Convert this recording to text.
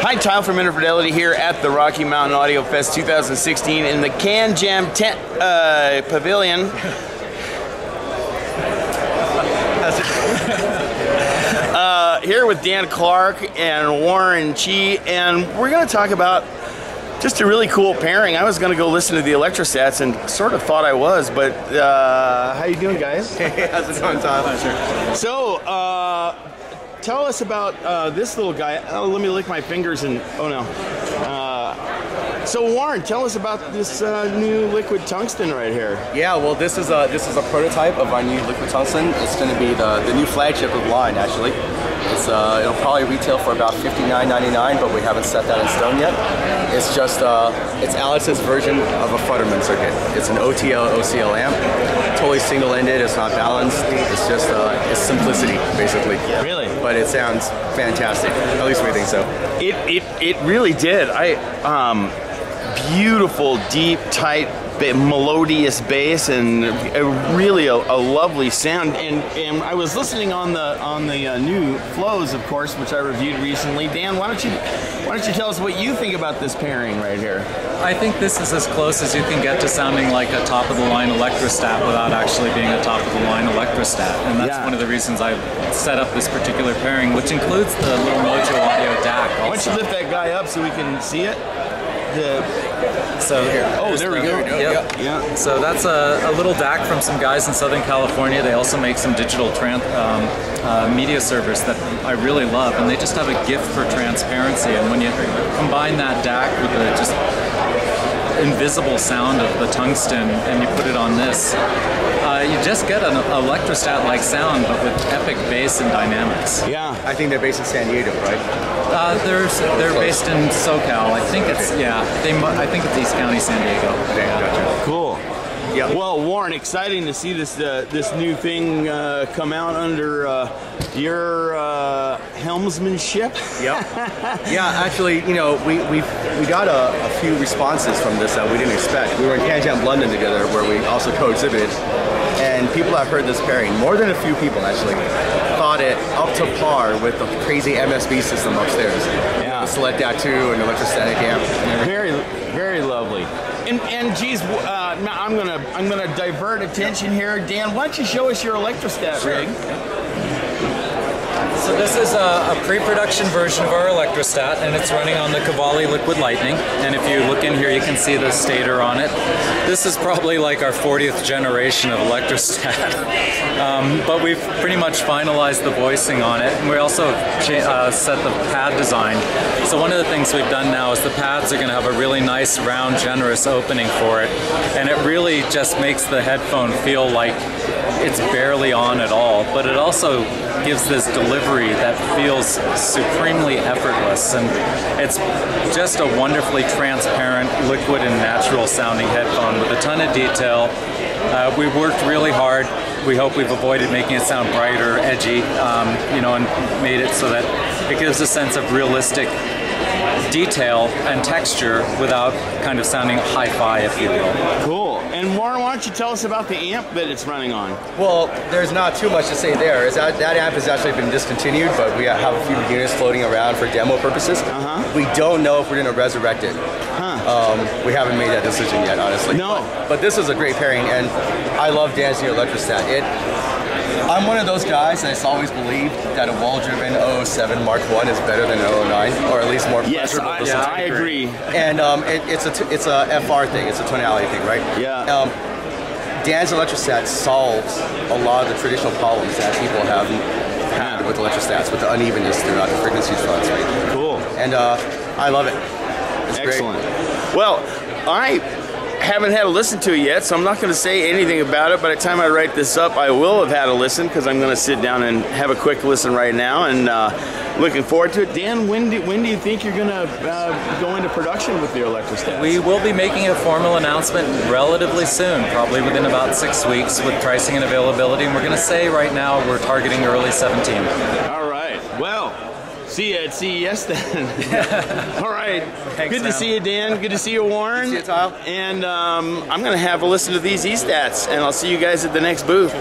Hi, Tile from Interfidelity here at the Rocky Mountain Audio Fest 2016 in the CanJam tent pavilion. Here with Dan Clark and Warren Chi, and we're going to talk about just a really cool pairing. I was going to go listen to the Electrostats and sort of thought I was, but how you doing, guys? Hey, how's it going, Tyler? So, tell us about this little guy. Oh, let me lick my fingers and, oh no. So Warren, tell us about this new liquid tungsten right here. Yeah, well, this is a prototype of our new liquid tungsten. It's going to be the new flagship of the line, actually. It's it'll probably retail for about $59.99, but we haven't set that in stone yet. It's just it's Alex's version of a Futterman circuit. It's an OTL OCL amp, totally single-ended. It's not balanced. It's just it's simplicity, basically. Really? But it sounds fantastic. At least we think so. It really did. Beautiful, deep, tight, melodious bass, and really a lovely sound. And I was listening on the new flows, of course, which I reviewed recently. Dan, why don't you tell us what you think about this pairing right here? I think this is as close as you can get to sounding like a top-of-the-line Electrostat without actually being a top-of-the-line Electrostat, and that's one of the reasons I set up this particular pairing, which includes the little Mojo Audio DAC also. Why don't you lift that guy up so we can see it? So there we go. Yep. Yeah. So that's a little DAC from some guys in Southern California. They also make some digital media servers that I really love, and they just have a gift for transparency. And when you combine that DAC with the just invisible sound of the tungsten, and you put it on this, you just get an Electrostat-like sound, but with epic bass and dynamics. Yeah. I think they're based in San Diego, right? They're based in SoCal. I think it's I think it's East County, San Diego. Okay, gotcha. Cool. Yeah. Well, Warren, exciting to see this new thing come out under your helmsmanship. Yep. Yeah, actually, you know, we got a few responses from this that we didn't expect. We were in CanJam London together, where we also co-exhibited, and people have heard this pairing. More than a few people actually thought it up to par with the crazy MSB system upstairs. Yeah. The Select DAC2 and electrostatic amp. Very, very lovely. And geez, I'm gonna divert attention here. Dan, why don't you show us your Electrostat rig? So this is a pre-production version of our Electrostat, and it's running on the Cavalli Liquid Lightning. And if you look in here, you can see the stator on it. This is probably like our 40th generation of Electrostat. But we've pretty much finalized the voicing on it. And we also set the pad design. So one of the things we've done now is the pads are going to have a really nice, round, generous opening for it. And it really just makes the headphone feel like it's barely on at all. But it also gives this delivery that feels supremely effortless, and it's just a wonderfully transparent, liquid and natural sounding headphone with a ton of detail. We've worked really hard. We hope we've avoided making it sound brighter, edgy, you know, and made it so that it gives a sense of realistic detail and texture without kind of sounding hi-fi, if you will. Cool. And Warren, why don't you tell us about the amp that it's running on? Well, there's not too much to say there. That amp has actually been discontinued, but we have a few units floating around for demo purposes. We don't know if we're going to resurrect it. We haven't made that decision yet, honestly. No. But this is a great pairing, and I love Dan's new Electrostat. I'm one of those guys that's always believed that a wall-driven 007 Mark I is better than an 009, or at least more pleasurable. Yes, I agree. And it's a FR thing, it's a tonality thing, right? Yeah. Dan's Electrostat solves a lot of the traditional problems that people have had with Electrostats, with the unevenness throughout the frequency response rate. Cool. And I love it. It's excellent. Great. Well, I haven't had a listen to it yet, so I'm not going to say anything about it. By the time I write this up, I will have had a listen, because I'm going to sit down and have a quick listen right now, and looking forward to it. Dan, when do you think you're going to go into production with your Electrostats? We will be making a formal announcement relatively soon, probably within about 6 weeks, with pricing and availability. And we're going to say right now we're targeting early 17. All right. Well, see you at CES then. All right. Thanks, good to see you, Dan. Good to see you, Warren. Good to see you, Tile. And I'm going to have a listen to these E-Stats, and I'll see you guys at the next booth.